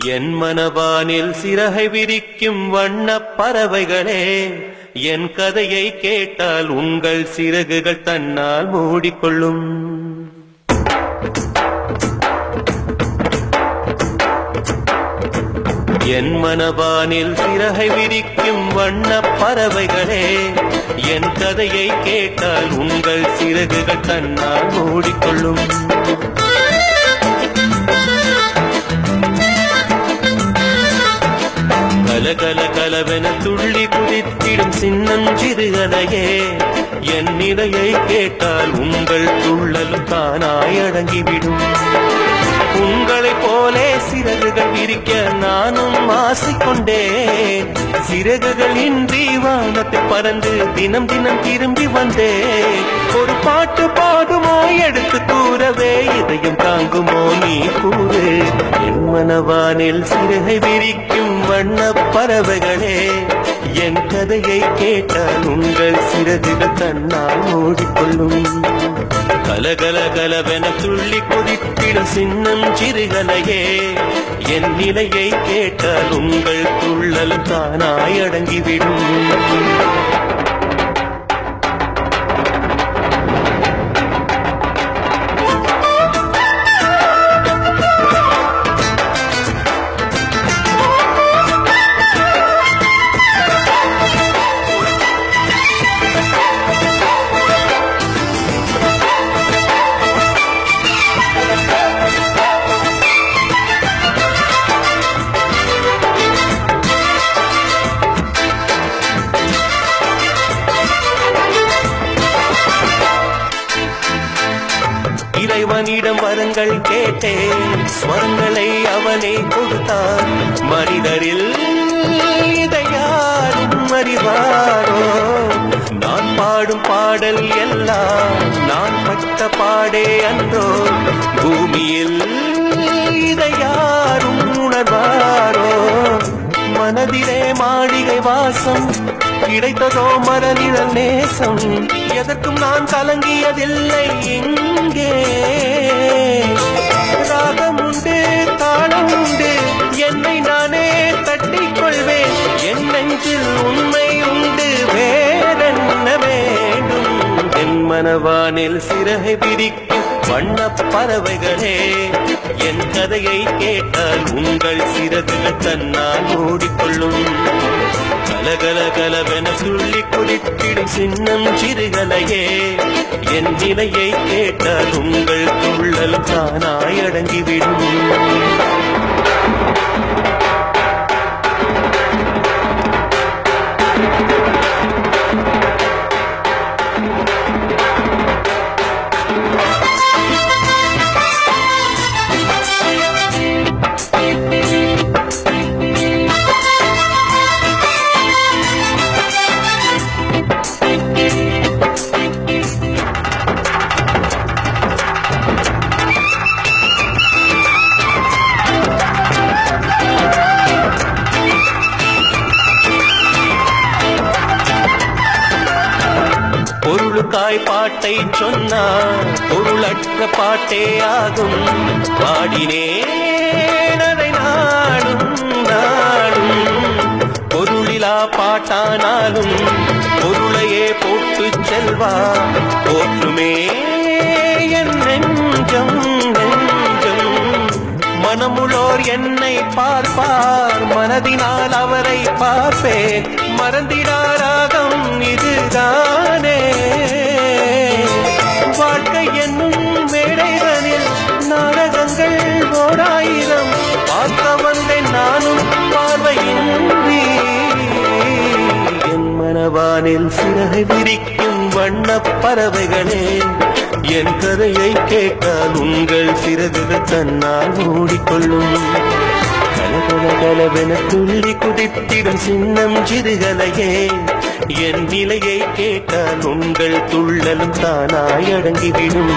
என் மனவானில் சிறகை விரிக்கும் வண்ணப் பறவைகளே, என் கதையை கேட்டால் உங்கள் சிறகுகள் தன்னால் மூடிக்கொள்ளும். என் மனவானில் சிறகை விரிக்கும் வண்ணப் பறவைகளே, என் கதையை கேட்டால் உங்கள் சிறகுகள் தன்னால் மூடிக்கொள்ளும். கலகல கலவென துள்ளி குதித்திடும் சின்னஞ்சிறுகதையே, என் நிலையை கேட்டால் உங்கள் துள்ளலும் தானாய் அடங்கிவிடும். உங்களைப் போலே சிறகுகள் விரிக்க நானும் ஆசைக்கொண்டேன். சிறகுகள் இன்றி வானத்தில் பறந்து தினம் தினம் திரும்பி வந்தேன். ஒரு பாட்டு பாடுமோ எடுத்து கூறவே, இதயம் தாங்குமோ நீ கூறு. என் மனவானில் சிறகை விரிக்கும் வண்ணப் பறவைகளே, என் கதையை கேட்டால் உங்கள் சிறகுகள் தன்னால் மூடிக்கொள்ளும். கலகல கலவென துள்ளி கொதித்திடும் சின்னம் சிறுகலையே, என் நிலையை கேட்டால் உங்கள் துள்ளல் தானாய் அடங்கிவிடும். இறைவனிடம் வரங்கள் கேட்டேன், ஸ்வரங்களை அவனே கொடுத்தான். மனிதரில் இதை யாரும் அறிவாரோ? நான் பாடும் பாடல் எல்லாம் நான் பட்ட பாடே அன்றோ? பூமியில் இதை யாரும் உணர்வாரோ? மனதிலே மாளிகை வாசம் கிடைத்ததோ மரநிழல் நேசம். எதற்கும் நான் கலங்கியதில்லை இங்கே. ராகம் உண்டு, தாளம் உண்டு, என்னை நானே தட்டிக் கொள்வேன். என் நெஞ்சில் உண்மை உண்டு, வேறென்ன வேண்டும்? என் மனவானில் சிறகை விரிக்கும் வண்ணப் பறவைகளே, என் கதையை கேட்டால் உங்கள் சிறகுகள் தன்னால் மூடிக்கொள்ளும். கலகல கலவென துள்ளி குதித்திடும் சின்னம் சிறுகலையே, என் நிலையை கேட்டால் உங்கள் துள்ளல் தானாய் அடங்கிவிடும். பொருளுக்காய் பாட்டை சொன்னார், பொருளற்ற பாட்டே ஆகும். பாடினேன் அதை நாடும் நாடும். பொருளிலா பாட்டானாலும் பொருளையே போட்டு செல்வா போற்றுமே என் நெஞ்சம் நெஞ்சம். மனமுளோர் என்னை பார்ப்பார், மனதினால் அவரை பார்ப்பேன். மறந்திடாராகம் இதுதானே வாழ்க்கை என்னும் மேடைகளில் நாடகங்கள் ஓராயிரம் பார்க்க வந்தேன் நானும் பார்வையின்றி. என் மனவானில் சிறகை விரிக்கும் வண்ணப் பறவைகளே, என் கதையை கேட்டால் உங்கள் சிறகுகள் தன்னால் மூடிக்கொள்ளும். கலகல கலவென துள்ளி குதித்திடும் சின்னம் சிறுகலையே, என் நிலையை கேட்டால் உங்கள் துள்ளலும் தானாய் அடங்கிவிடும்.